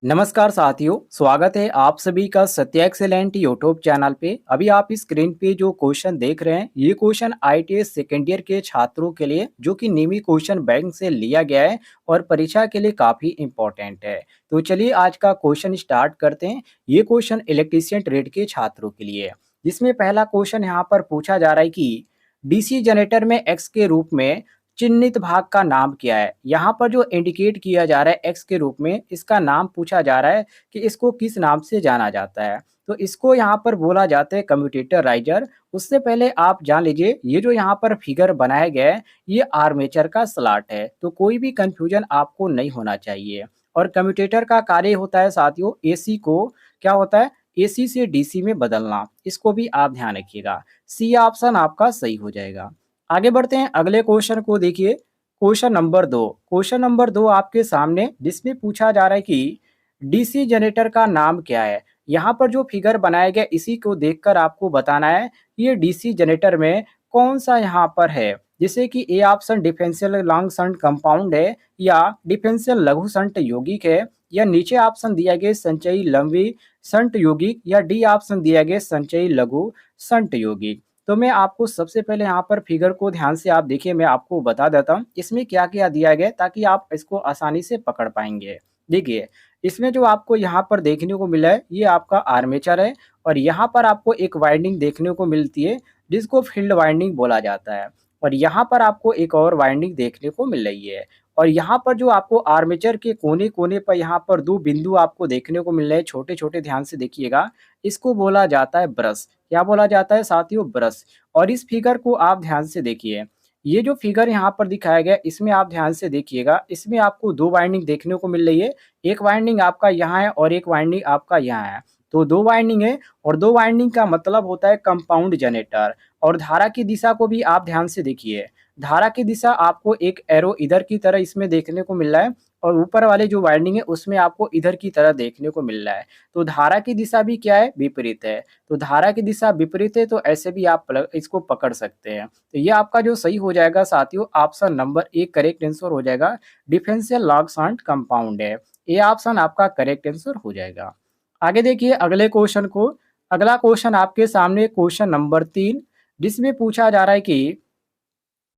नमस्कार साथियों, स्वागत है आप सभी का सत्य एक्सेलेंट यूट्यूब चैनल पे। अभी आप इस स्क्रीन पे जो क्वेश्चन देख रहे हैं, ये क्वेश्चन आईटीएस सेकेंड ईयर के छात्रों के लिए जो कि नियमित क्वेश्चन बैंक से लिया गया है और परीक्षा के लिए काफ़ी इंपॉर्टेंट है। तो चलिए आज का क्वेश्चन स्टार्ट करते हैं। ये क्वेश्चन इलेक्ट्रीशियन ट्रेड के छात्रों के लिए है, जिसमें पहला क्वेश्चन यहाँ पर पूछा जा रहा है कि डीसी जनरेटर में एक्स के रूप में चिन्हित भाग का नाम क्या है? यहाँ पर जो इंडिकेट किया जा रहा है एक्स के रूप में, इसका नाम पूछा जा रहा है कि इसको किस नाम से जाना जाता है। तो इसको यहाँ पर बोला जाता है कम्यूटेटर राइजर। उससे पहले आप जान लीजिए, ये जो यहाँ पर फिगर बनाया गया है, ये आर्मेचर का स्लॉट है। तो कोई भी कंफ्यूजन आपको नहीं होना चाहिए। और कम्यूटेटर का कार्य होता है साथियों, एसी को क्या होता है, एसी से डीसी में बदलना। इसको भी आप ध्यान रखिएगा। सी ऑप्शन आपका सही हो जाएगा। आगे बढ़ते हैं, अगले क्वेश्चन को देखिए। क्वेश्चन नंबर 2 आपके सामने, जिसमें पूछा जा रहा है कि डीसी जनरेटर का नाम क्या है। यहाँ पर जो फिगर बनाया गया, इसी को देखकर आपको बताना है ये डीसी जनरेटर में कौन सा यहाँ पर है। जैसे कि A option differential long shunt compound है, या डिफरेंशियल लघु शंट यौगिक है, या नीचे ऑप्शन दिया गया संचयी लंबी शंट यौगिक, या डी ऑप्शन दिया गया संचयी लघु शंट यौगिक। तो मैं आपको सबसे पहले यहाँ पर फिगर को ध्यान से आप देखिए, मैं आपको बता देता हूँ इसमें क्या क्या दिया गया है, ताकि आप इसको आसानी से पकड़ पाएंगे। देखिए, इसमें जो आपको यहाँ पर देखने को मिला है, ये आपका आर्मेचर है। और यहाँ पर आपको एक वाइंडिंग देखने को मिलती है, जिसको फील्ड वाइंडिंग बोला जाता है। और यहाँ पर आपको एक और वाइंडिंग देखने को मिल रही है। और यहाँ पर जो आपको आर्मेचर के कोने कोने पर यहाँ पर दो बिंदु आपको देखने को मिल रहे हैं, छोटे छोटे, ध्यान से देखिएगा। इसको बोला जाता है ब्रश। क्या बोला जाता है साथियों? ब्रश। और इस फिगर को आप ध्यान से देखिए, ये जो फिगर यहाँ पर दिखाया गया, इसमें आप ध्यान से देखिएगा। इसमें आपको दो वाइंडिंग देखने को मिल रही है। एक वाइंडिंग आपका यहाँ है और एक वाइंडिंग आपका यहाँ है। तो दो वाइंडिंग है, और दो वाइंडिंग का मतलब होता है कंपाउंड जनरेटर। और धारा की दिशा को भी आप ध्यान से देखिए। धारा की दिशा आपको एक एरो इधर की तरह इसमें देखने को मिल रहा है, और ऊपर वाले जो वाइंडिंग है उसमें आपको इधर की तरह देखने को मिल रहा है। तो धारा की दिशा भी क्या है? विपरीत है। तो धारा की दिशा विपरीत है, तो ऐसे भी आप इसको पकड़ सकते हैं। तो ये आपका जो सही हो जाएगा साथियों, ऑप्शन नंबर 1 करेक्ट आंसर हो जाएगा। डिफरेंशियल लॉन्ग शंट कंपाउंड है, ये ऑप्शन आपका करेक्ट आंसर हो जाएगा। आगे देखिए अगले क्वेश्चन को। अगला क्वेश्चन आपके सामने क्वेश्चन नंबर 3, जिसमें पूछा जा रहा है कि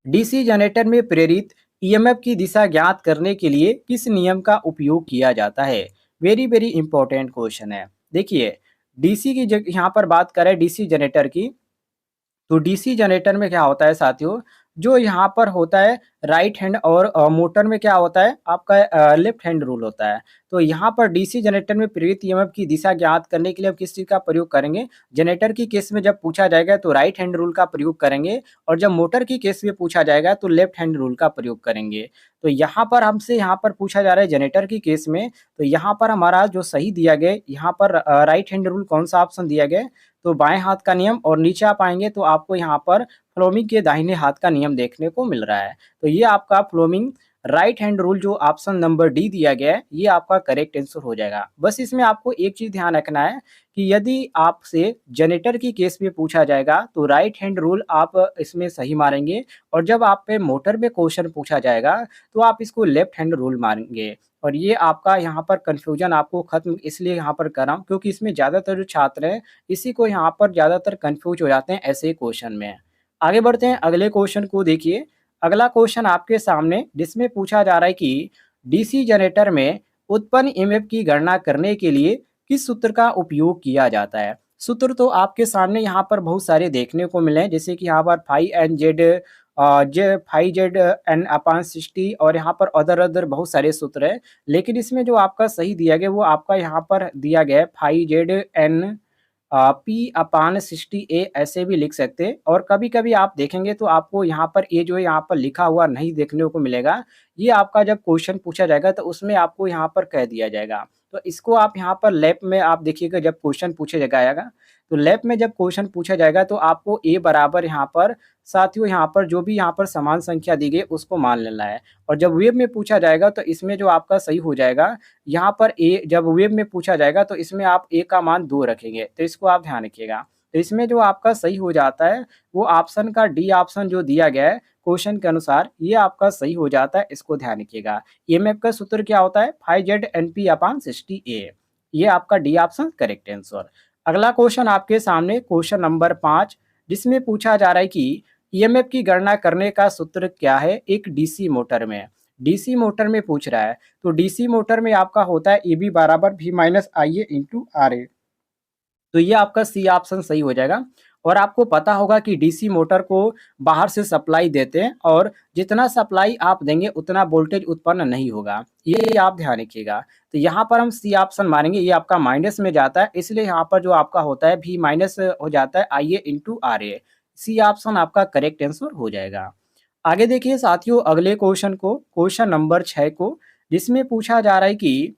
डीसी जनरेटर में प्रेरित ईएमएफ की दिशा ज्ञात करने के लिए किस नियम का उपयोग किया जाता है। वेरी वेरी इंपॉर्टेंट क्वेश्चन है। देखिए, डीसी की यहाँ पर बात करें डीसी जनरेटर की, तो डीसी जनरेटर में क्या होता है साथियों, जो यहाँ पर होता है राइट हैंड, और मोटर में क्या होता है आपका लेफ्ट हैंड रूल होता है। तो यहाँ पर डीसी जनरेटर में प्रेरित ईएमएफ की दिशा ज्ञात करने के लिए हम किस चीज़ का प्रयोग करेंगे? जनरेटर की केस में जब पूछा जाएगा तो राइट हैंड रूल का प्रयोग करेंगे, और जब मोटर की केस में पूछा जाएगा तो लेफ्ट हैंड रूल का प्रयोग करेंगे। तो यहाँ पर हमसे यहाँ पर पूछा जा रहा है जनरेटर की केस में, तो यहाँ पर हमारा जो सही दिया गया, यहाँ पर राइट हैंड रूल कौन सा ऑप्शन दिया गया? तो बाएं हाथ का नियम। और नीचे आप आएंगे तो आपको यहाँ पर फ्लोमिंग के दाहिने हाथ का नियम देखने को मिल रहा है। तो ये आपका फ्लोमिंग राइट हैंड रूल जो ऑप्शन नंबर डी दिया गया है, ये आपका करेक्ट आंसर हो जाएगा। बस इसमें आपको एक चीज ध्यान रखना है कि यदि आपसे जनरेटर की केस में पूछा जाएगा तो राइट हैंड रूल आप इसमें सही मारेंगे, और जब आप पे मोटर में क्वेश्चन पूछा जाएगा तो आप इसको लेफ्ट हैंड रूल मारेंगे। और ये आपका यहाँ पर कंफ्यूजन आपको खत्म इसलिए यहाँ पर कर रहा हूँ, क्योंकि इसमें ज़्यादातर जो छात्र हैं इसी को यहाँ पर ज़्यादातर कंफ्यूज हो जाते हैं ऐसे क्वेश्चन में। आगे बढ़ते हैं, अगले क्वेश्चन को देखिए। अगला क्वेश्चन आपके सामने, जिसमें पूछा जा रहा है कि डीसी जनरेटर में उत्पन्न ईएमएफ की गणना करने के लिए किस सूत्र का उपयोग किया जाता है। सूत्र तो आपके सामने यहाँ पर बहुत सारे देखने को मिले हैं, जैसे कि यहाँ पर फाइव जेड एन अपान 60, और यहाँ पर अदर अदर बहुत सारे सूत्र है। लेकिन इसमें जो आपका सही दिया गया वो आपका यहाँ पर दिया गया है 5ZN P/60A, ऐसे भी लिख सकते हैं। और कभी कभी आप देखेंगे तो आपको यहाँ पर ये जो है यहाँ पर लिखा हुआ नहीं देखने को मिलेगा। ये आपका जब क्वेश्चन पूछा जाएगा तो उसमें आपको यहाँ पर कह दिया जाएगा। तो इसको आप यहाँ पर लैब में आप देखिएगा, जब क्वेश्चन पूछा जाएगा तो लैब में जब क्वेश्चन पूछा जाएगा तो आपको ए बराबर यहाँ पर साथियों, यहाँ पर जो भी यहाँ पर समान संख्या दी गई उसको मान लेना है। और जब वेब में पूछा जाएगा तो इसमें जो आपका सही हो जाएगा, यहाँ पर ए जब वेब में पूछा जाएगा तो इसमें आप ए का मान 2 रखेंगे। तो इसको आप ध्यान रखिएगा। तो इसमें जो आपका सही हो जाता है वो ऑप्शन का डी ऑप्शन जो दिया गया है क्वेश्चन के अनुसार ये आपका सही हो जाता है, इसको ध्यान रखिएगा। ईएमएफ का सूत्र क्या होता है? 5Z/NP/60A। ये आपका डी ऑप्शन करेक्ट आंसर। अगला क्वेश्चन आपके सामने क्वेश्चन नंबर 5, जिसमें पूछा जा रहा है कि ईएमएफ की गणना करने का सूत्र क्या है एक डीसी मोटर में। डीसी मोटर में पूछ रहा है, तो डीसी मोटर में आपका होता है ईबी बराबर V minus IA into RA। तो ये आपका सी ऑप्शन सही हो जाएगा। और आपको पता होगा कि डीसी मोटर को बाहर से सप्लाई देते हैं और जितना सप्लाई आप देंगे उतना वोल्टेज उत्पन्न नहीं होगा, ये आप ध्यान रखिएगा। तो यहाँ पर हम सी ऑप्शन मारेंगे, ये आपका माइनस में जाता है, इसलिए यहाँ पर जो आपका होता है भी माइनस हो जाता है IA into RA। C option आपका करेक्ट आंसर हो जाएगा। आगे देखिए साथियों अगले क्वेश्चन को, क्वेश्चन नंबर 6 को, जिसमें पूछा जा रहा है कि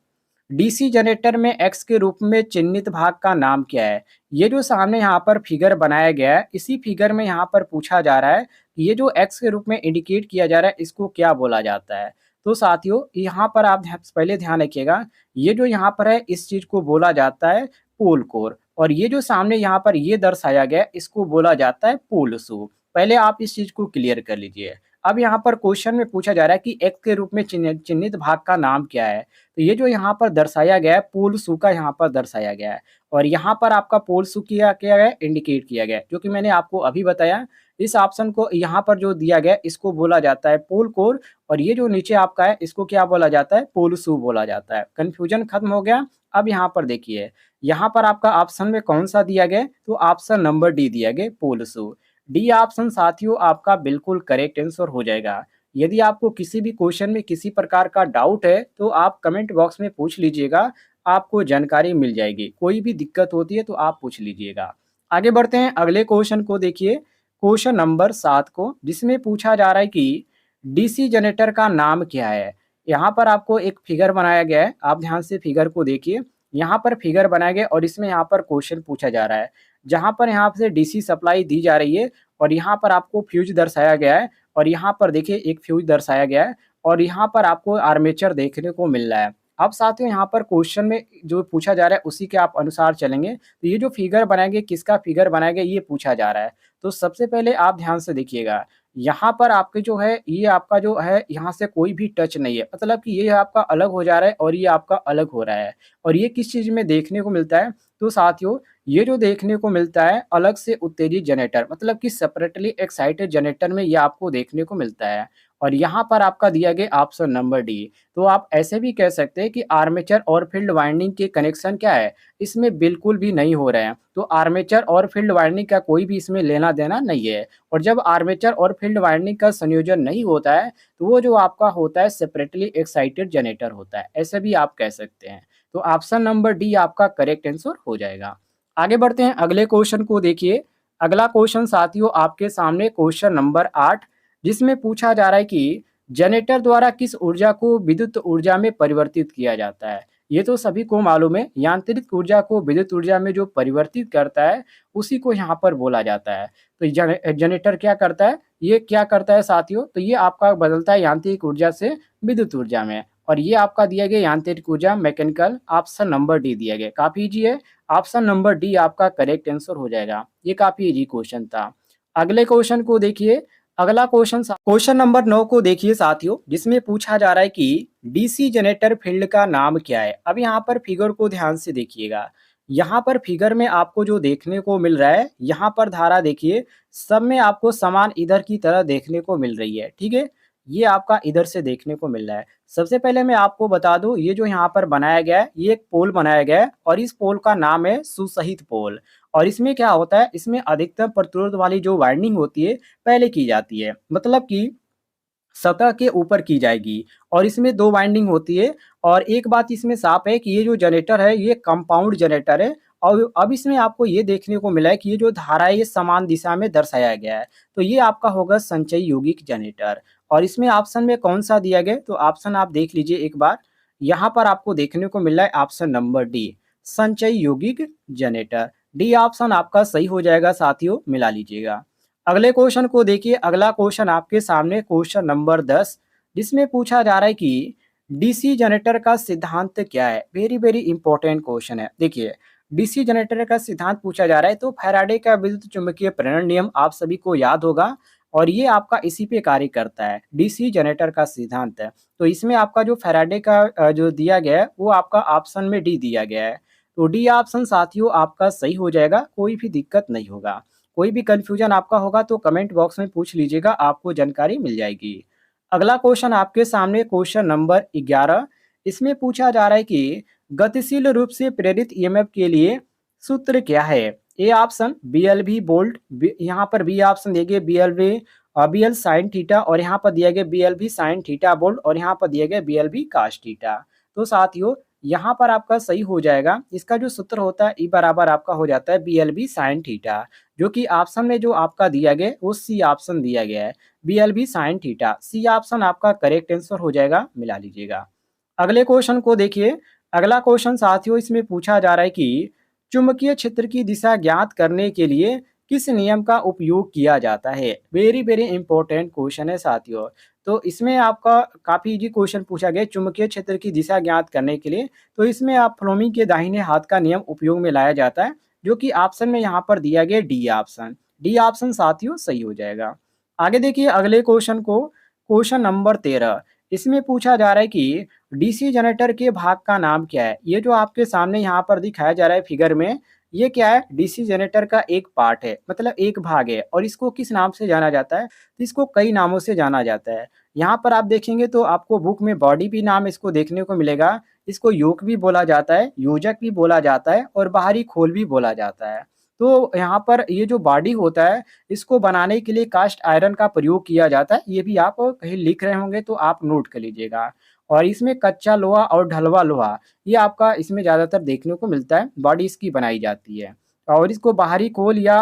डीसी जनरेटर में एक्स के रूप में चिन्हित भाग का नाम क्या है। ये जो सामने यहाँ पर फिगर बनाया गया है, इसी फिगर में यहाँ पर पूछा जा रहा है कि ये जो एक्स के रूप में इंडिकेट किया जा रहा है इसको क्या बोला जाता है। तो साथियों यहाँ पर आप पहले ध्यान रखिएगा, ये जो यहाँ पर है इस चीज को बोला जाता है पोल कोर, और ये जो सामने यहाँ पर ये दर्शाया गया है इसको बोला जाता है पोल शू। पहले आप इस चीज को क्लियर कर लीजिए। अब यहाँ पर क्वेश्चन में पूछा जा रहा है कि एक्स के रूप में चिन्हित भाग का नाम क्या है। तो ये जो यहाँ पर दर्शाया गया है पोल शू का यहाँ पर दर्शाया गया है, और यहाँ पर आपका पोल शू किया गया है, इंडिकेट किया गया है, जो कि मैंने आपको अभी बताया। इस ऑप्शन को यहाँ पर जो दिया गया है इसको बोला जाता है पोल कोर, और ये जो नीचे आपका है इसको क्या बोला जाता है? पोल शू बोला जाता है। कंफ्यूजन खत्म हो गया। अब यहाँ पर देखिए, यहाँ पर आपका ऑप्शन में कौन सा दिया गया? तो ऑप्शन नंबर डी दिया गया, पोल शू। डी ऑप्शन साथियों आपका बिल्कुल करेक्ट आंसर हो जाएगा। यदि आपको किसी भी क्वेश्चन में किसी प्रकार का डाउट है तो आप कमेंट बॉक्स में पूछ लीजिएगा, आपको जानकारी मिल जाएगी। कोई भी दिक्कत होती है तो आप पूछ लीजिएगा। आगे बढ़ते हैं अगले क्वेश्चन को, देखिए क्वेश्चन नंबर 7 को, जिसमें पूछा जा रहा है कि डीसी जनरेटर का नाम क्या है। यहाँ पर आपको एक फिगर बनाया गया है, आप ध्यान से फिगर को देखिए। यहाँ पर फिगर बनाया गया और इसमें यहाँ पर क्वेश्चन पूछा जा रहा है, जहाँ पर यहाँ से डीसी सप्लाई दी जा रही है और यहाँ पर आपको फ्यूज दर्शाया गया है, और यहाँ पर देखिए एक फ्यूज दर्शाया गया है, और यहाँ पर आपको आर्मेचर देखने को मिल रहा है। अब साथियों यहाँ पर क्वेश्चन में जो पूछा जा रहा है उसी के आप अनुसार चलेंगे। तो ये जो फिगर बनाएंगे किसका फिगर बनाएंगे ये पूछा जा रहा है। तो सबसे पहले आप ध्यान से देखिएगा, यहाँ पर आपके जो है ये आपका जो है यहाँ से कोई भी टच नहीं है, मतलब कि ये आपका अलग हो जा रहा है और ये आपका अलग हो रहा है। और ये किस चीज में देखने को मिलता है? तो साथियों ये जो देखने को मिलता है अलग से उत्तेजित जनरेटर, मतलब कि सेपरेटली एक्साइटेड जनरेटर में ये आपको देखने को मिलता है। और यहाँ पर आपका दिया गया ऑप्शन नंबर डी। तो आप ऐसे भी कह सकते हैं कि आर्मेचर और फील्ड वाइंडिंग के कनेक्शन क्या है, इसमें बिल्कुल भी नहीं हो रहे हैं। तो आर्मेचर और फील्ड वाइंडिंग का कोई भी इसमें लेना देना नहीं है। और जब आर्मेचर और फील्ड वाइंडिंग का संयोजन नहीं होता है तो वो जो आपका होता है सेपरेटली एक्साइटेड जनरेटर होता है, ऐसे भी आप कह सकते हैं। तो ऑप्शन नंबर डी आपका करेक्ट आंसर हो जाएगा। आगे बढ़ते हैं अगले क्वेश्चन को, देखिए अगला क्वेश्चन साथियों आपके सामने क्वेश्चन नंबर 8, जिसमें पूछा जा रहा है कि जनरेटर द्वारा किस ऊर्जा को विद्युत ऊर्जा में परिवर्तित किया जाता है। ये तो सभी को मालूम है, यांत्रिक ऊर्जा को विद्युत ऊर्जा में जो परिवर्तित करता है उसी को यहाँ पर बोला जाता है। तो जनरेटर क्या करता है? ये क्या करता है साथियों? तो ये आपका बदलता है यांत्रिक ऊर्जा से विद्युत ऊर्जा में, और ये आपका दिया गया यांत्रिक ऊर्जा मैकेनिकल, ऑप्शन नंबर डी दिया गया। काफी इजी है, ऑप्शन नंबर डी आपका करेक्ट आंसर हो जाएगा। ये काफी इजी क्वेश्चन था। अगले क्वेश्चन को देखिए, अगला क्वेश्चन नंबर 9 को देखिए साथियों, जिसमें पूछा जा रहा है कि डीसी जनरेटर फील्ड का नाम क्या है। अब यहाँ पर फिगर को ध्यान से देखिएगा, यहाँ पर फिगर में आपको जो देखने को मिल रहा है, यहाँ पर धारा देखिए सब में आपको समान इधर की तरह देखने को मिल रही है, ठीक है। ये आपका इधर से देखने को मिल रहा है। सबसे पहले मैं आपको बता दूं, ये जो यहाँ पर बनाया गया है ये एक पोल बनाया गया है, और इस पोल का नाम है सुसहित पोल। और इसमें क्या होता है, इसमें अधिकतम प्रतिरोध वाली जो वाइंडिंग होती है पहले की जाती है, मतलब कि सतह के ऊपर की जाएगी, और इसमें 2 वाइंडिंग होती है। और एक बात इसमें साफ है कि ये जो जनरेटर है ये कंपाउंड जनरेटर है, और अब इसमें आपको ये देखने को मिला है कि ये जो धारा है ये समान दिशा में दर्शाया गया है। तो ये आपका होगा संचयी यौगिक जनरेटर। और इसमें ऑप्शन में कौन सा दिया गया? तो ऑप्शन आप देख लीजिए एक बार, यहाँ पर आपको देखने को मिल रहा है ऑप्शन नंबर डी, संचयी यौगिक जनरेटर। डी ऑप्शन आपका सही हो जाएगा साथियों, मिला लीजिएगा। अगले क्वेश्चन को देखिए, अगला क्वेश्चन आपके सामने क्वेश्चन नंबर 10, जिसमें पूछा जा रहा है कि डीसी जनरेटर का सिद्धांत क्या है। वेरी वेरी इंपॉर्टेंट क्वेश्चन है। देखिए डीसी जनरेटर का सिद्धांत पूछा जा रहा है, तो फैराडे का विद्युत चुंबकीय प्रेरण नियम आप सभी को याद होगा। और ये आपका इसी पे कार्य करता है, डीसी जनरेटर का सिद्धांत है। तो इसमें आपका जो फैराडे का जो दिया गया है वो आपका ऑप्शन में डी दिया गया है। तो डी ऑप्शन साथियों आपका सही हो जाएगा, कोई भी दिक्कत नहीं होगा। कोई भी कन्फ्यूजन आपका होगा तो कमेंट बॉक्स में पूछ लीजिएगा, आपको जानकारी मिल जाएगी। अगला क्वेश्चन आपके सामने क्वेश्चन नंबर 11। इसमें पूछा जा रहा है कि गतिशील रूप से प्रेरित ईएमएफ के लिए सूत्र क्या है? ए ऑप्शन बीएलवी बोल्ट, यहाँ पर बी ऑप्शन दिए गए बीएलवी बीएल साइन थीटा, और यहाँ पर दिया गया बीएलवी साइन थीटा बोल्ट, और यहाँ पर दिया गया बीएलवी कास थीटा। तो साथियों यहाँ पर आपका सही हो जाएगा। इसका जो सूत्र होता है ई बराबर आपका हो जाता है बीएलवी साइन थीटा, जो कि ऑप्शन में जो आपका दिया गया वो सी ऑप्शन दिया गया है, BLV sine theta. C option आपका करेक्ट आंसर हो जाएगा, मिला लीजिएगा। अगले क्वेश्चन को देखिए। अगला क्वेश्चन साथियों इसमें पूछा जा रहा है कि चुंबकीय क्षेत्र की दिशा ज्ञात करने के लिए किस नियम का उपयोग किया जाता है? वेरी वेरी इंपॉर्टेंट क्वेश्चन है साथियों। तो इसमें आपका काफी इजी क्वेश्चन पूछा गया चुंबकीय क्षेत्र की दिशा ज्ञात करने के लिए। तो इसमें आप फ्लोमी के दाहिने हाथ का नियम उपयोग में लाया जाता है, जो कि ऑप्शन में यहाँ पर दिया गया डी ऑप्शन। डी ऑप्शन साथियों सही हो जाएगा। आगे देखिए अगले क्वेश्चन को, क्वेश्चन नंबर 13। इसमें पूछा जा रहा है कि डीसी जनरेटर के भाग का नाम क्या है? ये जो आपके सामने यहाँ पर दिखाया जा रहा है फिगर में, ये क्या है? डीसी जनरेटर का एक पार्ट है, मतलब एक भाग है, और इसको किस नाम से जाना जाता है? तो इसको कई नामों से जाना जाता है। यहाँ पर आप देखेंगे तो आपको बुक में बॉडी भी नाम इसको देखने को मिलेगा। इसको योक भी बोला जाता है, योजक भी बोला जाता है, और बाहरी खोल भी बोला जाता है। तो यहाँ पर ये जो बॉडी होता है, इसको बनाने के लिए कास्ट आयरन का प्रयोग किया जाता है। ये भी आप कहीं लिख रहे होंगे तो आप नोट कर लीजिएगा। और इसमें कच्चा लोहा और ढलवा लोहा, ये आपका इसमें ज़्यादातर देखने को मिलता है, बॉडी इसकी बनाई जाती है। और इसको बाहरी खोल या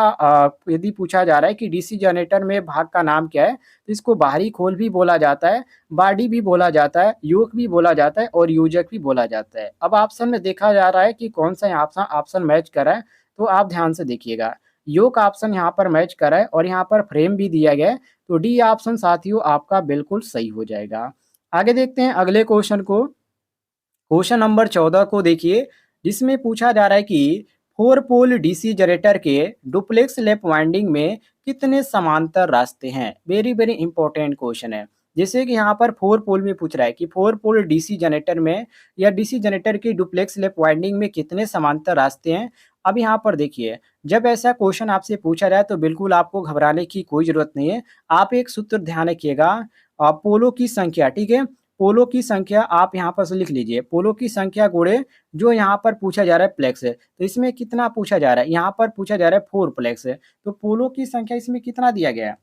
यदि पूछा जा रहा है कि डीसी जनरेटर में भाग का नाम क्या है, तो इसको बाहरी खोल भी बोला जाता है, बॉडी भी बोला जाता है, योक भी बोला जाता है, और योजक भी बोला जाता है। अब ऑप्शन में देखा जा रहा है कि कौन सा ऑप्शन ऑप्शन मैच कर रहा है, तो आप ध्यान से देखिएगा। योक ऑप्शन यहाँ पर मैच कर रहा है, और यहाँ पर फ्रेम भी दिया गया है। तो डी ऑप्शन साथियों आपका बिल्कुल सही हो जाएगा। आगे देखते हैं अगले क्वेश्चन को। क्वेश्चन नंबर 14 को देखिए, जिसमें पूछा जा रहा है कि 4 पोल डीसी जनरेटर के डुप्लेक्स लैप वाइंडिंग में कितने समांतर रास्ते हैं? वेरी वेरी इंपॉर्टेंट क्वेश्चन है। जैसे कि यहाँ पर 4 पोल में पूछ रहा है कि 4 पोल डीसी जनरेटर में या डीसी जनरेटर की डुप्लेक्स लैप वाइंडिंग में कितने समांतर रास्ते हैं। अब यहाँ पर देखिए, जब ऐसा क्वेश्चन आपसे पूछा जाए तो बिल्कुल आपको घबराने की कोई जरूरत नहीं है। आप एक सूत्र ध्यान रखिएगा, पोलों की संख्या, ठीक है, पोलो की संख्या आप यहाँ पर से लिख लीजिए, पोलो की संख्या गुणे जो यहाँ पर पूछा जा रहा है प्लेक्स है। तो इसमें कितना पूछा जा रहा है? यहाँ पर पूछा जा रहा है 4 प्लेक्स है। तो पोलो की संख्या इसमें कितना दिया गया है?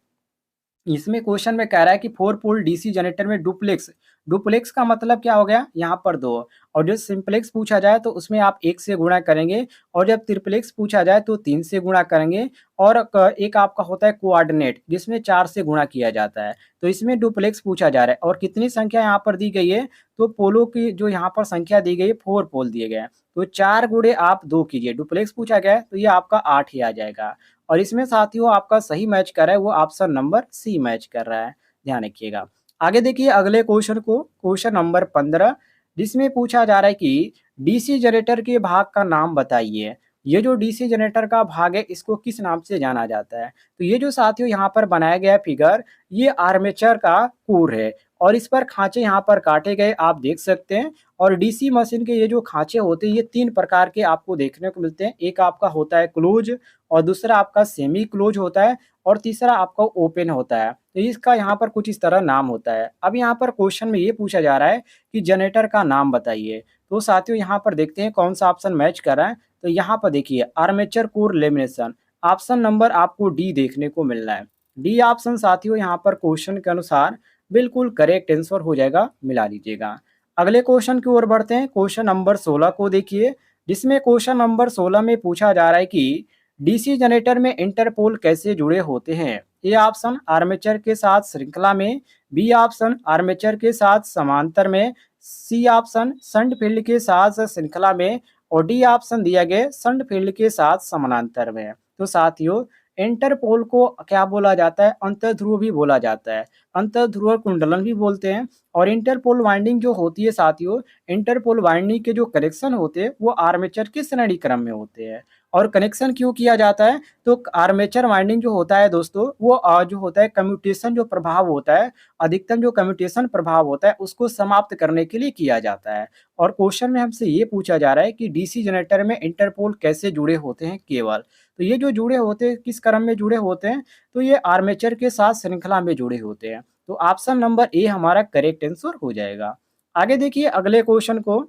इसमें क्वेश्चन में कह रहा है कि 4 पोल डीसी जनरेटर में डुप्लेक्स, डुप्लेक्स का मतलब क्या हो गया? यहाँ पर 2। और जब सिंप्लेक्स पूछा जाए तो उसमें आप 1 से गुणा करेंगे, और जब ट्रिप्लेक्स पूछा जाए तो 3 से गुणा करेंगे, और एक आपका होता है कोऑर्डिनेट जिसमें 4 से गुणा किया जाता है। तो इसमें डुप्लेक्स पूछा जा रहा है, और कितनी संख्या यहाँ पर दी गई है? तो पोलो की जो यहाँ पर संख्या दी गई है 4 पोल दिए गए हैं। तो 4 गुणे आप 2 कीजिए, डुप्लेक्स पूछा गया है तो ये आपका 8 ही आ जाएगा। और इसमें साथियों आपका सही मैच कर रहा है वो ऑप्शन नंबर सी मैच कर रहा है, ध्यान रखिएगा। आगे देखिए अगले क्वेश्चन को, क्वेश्चन नंबर 15, जिसमें पूछा जा रहा है कि डीसी जनरेटर के भाग का नाम बताइए। ये जो डीसी जनरेटर का भाग है इसको किस नाम से जाना जाता है? तो ये जो साथियों यहाँ पर बनाया गया फिगर, ये आर्मेचर का कोर है, और इस पर खांचे यहाँ पर काटे गए आप देख सकते हैं। और डीसी मशीन के ये जो खांचे होते हैं ये 3 प्रकार के आपको देखने को मिलते हैं। एक आपका होता है क्लोज, और दूसरा आपका सेमी क्लोज होता है, और तीसरा आपका ओपन होता है। तो इसका यहाँ पर कुछ इस तरह नाम होता है। अब यहाँ पर क्वेश्चन में ये पूछा जा रहा है कि जनरेटर का नाम बताइए। तो साथियों यहाँ पर देखते हैं कौन सा ऑप्शन मैच कर रहा है। तो यहाँ पर देखिए armature core lamination, option number आपको डी देखने को मिल रहा है। डी ऑप्शन साथियों यहाँ पर क्वेश्चन के अनुसार बिल्कुल करेक्ट आंसर हो जाएगा, मिला लीजिएगा। अगले क्वेश्चन की ओर बढ़ते हैं। क्वेश्चन नंबर 16 को देखिए, जिसमें क्वेश्चन नंबर 16 में पूछा जा रहा है कि डीसी जनरेटर में इंटरपोल कैसे जुड़े होते हैं? ए ऑप्शन आर्मेचर के साथ श्रृंखला में, बी ऑप्शन आर्मेचर के साथ समांतर में, सी ऑप्शन शंट फील्ड के साथ श्रृंखला में, और डी ऑप्शन दिया गया शंट फील्ड के साथ समानांतर में। तो साथियों इंटरपोल को क्या बोला जाता है? अंतर्ध्रुव भी बोला जाता है, अंतर्ध्रुव कुंडलन भी बोलते हैं। और इंटरपोल वाइंडिंग जो होती है साथियों, इंटरपोल वाइंडिंग के जो कनेक्शन होते हैं वो आर्मेचर के श्रेणी क्रम में होते हैं। और कनेक्शन क्यों किया जाता है? तो आर्मेचर वाइंडिंग जो होता है दोस्तों, वो जो होता है कम्यूटेशन जो प्रभाव होता है, अधिकतम जो कम्यूटेशन प्रभाव होता है, उसको समाप्त करने के लिए किया जाता है। और क्वेश्चन में हमसे ये पूछा जा रहा है कि डीसी जनरेटर में इंटरपोल कैसे जुड़े होते हैं केवल। तो ये जो जुड़े होते हैं, किस क्रम में जुड़े होते हैं? तो ये आर्मेचर के साथ श्रृंखला में जुड़े होते हैं। तो ऑप्शन नंबर ए हमारा करेक्ट आंसर हो जाएगा। आगे देखिए अगले क्वेश्चन को,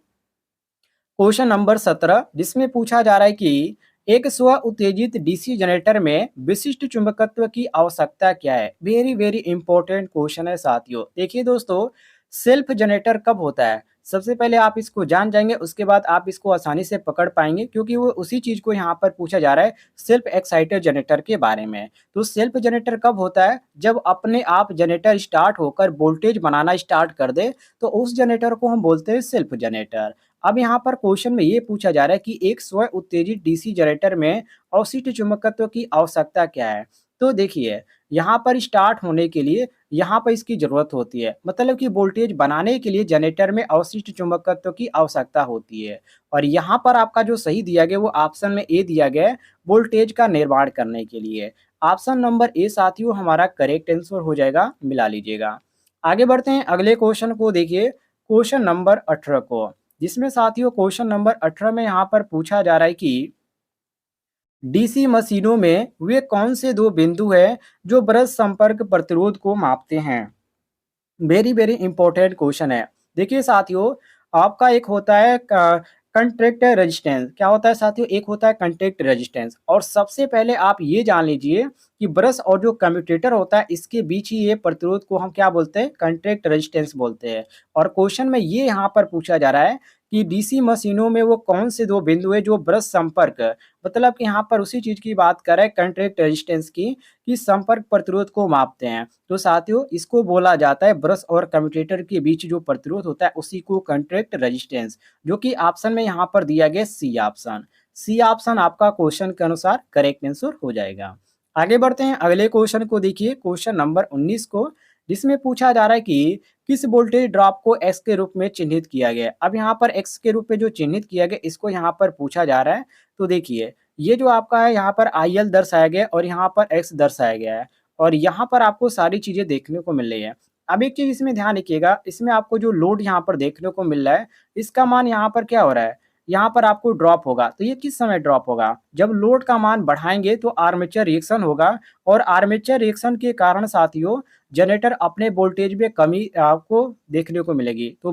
क्वेश्चन नंबर 17, जिसमें पूछा जा रहा है कि एक स्व उत्तेजित डीसी जनरेटर में विशिष्ट चुंबकत्व की आवश्यकता क्या है? वेरी वेरी इंपॉर्टेंट क्वेश्चन है साथियों। देखिए दोस्तों, सेल्फ जनरेटर कब होता है? सबसे पहले आप इसको जान जाएंगे, उसके बाद आप इसको आसानी से पकड़ पाएंगे, क्योंकि वो उसी चीज को यहाँ पर पूछा जा रहा है, सेल्फ एक्साइटेड जनरेटर के बारे में। तो सेल्फ जनरेटर कब होता है? जब अपने आप जनरेटर स्टार्ट होकर वोल्टेज बनाना स्टार्ट कर दे, तो उस जनरेटर को हम बोलते हैं सेल्फ जनरेटर। अब यहाँ पर क्वेश्चन में ये पूछा जा रहा है कि एक स्व उत्तेजित डीसी जनरेटर में अवशिष्ट चुंबकत्व की आवश्यकता क्या है? तो देखिए, यहाँ पर स्टार्ट होने के लिए यहाँ पर इसकी जरूरत होती है, मतलब कि वोल्टेज बनाने के लिए जनरेटर में अवशिष्ट चुंबकत्व की आवश्यकता होती है। और यहाँ पर आपका जो सही दिया गया वो ऑप्शन में ए दिया गया है, वोल्टेज का निर्माण करने के लिए। ऑप्शन नंबर ए साथियों हमारा करेक्ट आंसर हो जाएगा, मिला लीजिएगा। आगे बढ़ते हैं अगले क्वेश्चन को, देखिए क्वेश्चन नंबर 18 को, जिसमें साथियों क्वेश्चन नंबर 18 में यहाँ पर पूछा जा रहा है कि डीसी मशीनों में वे कौन से दो बिंदु हैं जो ब्रश संपर्क प्रतिरोध को मापते हैं? वेरी वेरी इंपॉर्टेंट क्वेश्चन है। देखिए साथियों, आपका एक होता है कंट्रैक्ट रेजिस्टेंस। क्या होता है साथियों? एक होता है कंट्रैक्ट रेजिस्टेंस। और सबसे पहले आप ये जान लीजिए कि ब्रश और जो कम्यूटेटर होता है, इसके बीच ही ये प्रतिरोध को हम क्या बोलते हैं? कंट्रैक्ट रेजिस्टेंस बोलते हैं। और क्वेश्चन में ये यहाँ पर पूछा जा रहा है कि डीसी मशीनों में वो कौन से दो बिंदु है जो ब्रश संपर्क, मतलब कि यहाँ पर उसी चीज की बात कर रहे हैं, कंट्रैक्ट रेजिस्टेंस की, कि संपर्क प्रतिरोध को मापते हैं। तो साथियों इसको बोला जाता है, ब्रश और कम्यूटेटर के बीच जो प्रतिरोध होता है उसी को कंट्रैक्ट रेजिस्टेंस, जो कि ऑप्शन में यहाँ पर दिया गया सी ऑप्शन। सी ऑप्शन आपका क्वेश्चन के अनुसार करेक्ट आंसर हो जाएगा। आगे बढ़ते हैं अगले क्वेश्चन को, देखिए क्वेश्चन नंबर 19 को, जिसमें पूछा जा रहा है कि किस वोल्टेज ड्रॉप को एक्स के रूप में चिन्हित किया गया है? अब यहाँ पर एक्स के रूप में जो चिन्हित किया गया इसको यहाँ पर पूछा जा रहा है। तो देखिए, ये जो आपका है यहाँ पर IL दर्शाया गया है और यहाँ पर एक्स दर्शाया गया है, और यहाँ पर आपको सारी चीजें देखने को मिल रही है। अब एक चीज इसमें ध्यान रखिएगा, इसमें आपको जो लोड यहाँ पर देखने को मिल रहा है, इसका मान यहाँ पर क्या हो रहा है? यहाँ पर आपको ड्रॉप होगा। तो ये किस समय ड्रॉप होगा? जब लोड का मान बढ़ाएंगे तो आर्मेचर रिएक्शन होगा, और आर्मेचर रिएक्शन के कारण साथियों जनरेटर अपने वोल्टेज में कमी आपको देखने को मिलेगी। तो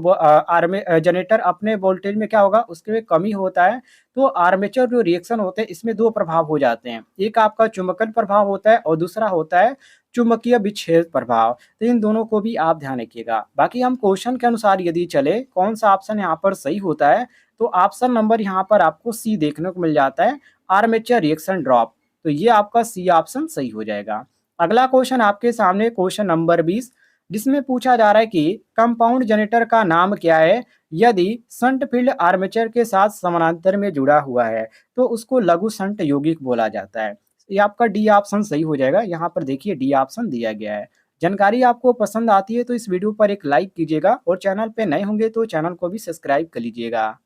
जनरेटर अपने वोल्टेज में क्या होगा? उसके में कमी होता है। तो आर्मेचर जो रिएक्शन होते हैं इसमें दो प्रभाव हो जाते हैं, एक आपका चुंबकन प्रभाव होता है और दूसरा होता है चुंबकीय विच्छेद प्रभाव। तो इन दोनों को भी आप ध्यान रखिएगा। बाकी हम क्वेश्चन के अनुसार यदि चले, कौन सा ऑप्शन यहाँ पर सही होता है? तो ऑप्शन नंबर यहाँ पर आपको सी देखने को मिल जाता है, आर्मेचर रिएक्शन ड्रॉप। तो ये आपका सी ऑप्शन सही हो जाएगा। अगला क्वेश्चन आपके सामने क्वेश्चन नंबर 20, जिसमें पूछा जा रहा है कि कंपाउंड जनरेटर का नाम क्या है यदि शंट फील्ड आर्मेचर के साथ समानांतर में जुड़ा हुआ है? तो उसको लघु शंट यौगिक बोला जाता है। ये आपका डी ऑप्शन सही हो जाएगा। यहाँ पर देखिए डी ऑप्शन दिया गया है। जानकारी आपको पसंद आती है तो इस वीडियो पर एक लाइक कीजिएगा, और चैनल पे नए होंगे तो चैनल को भी सब्सक्राइब कर लीजिएगा।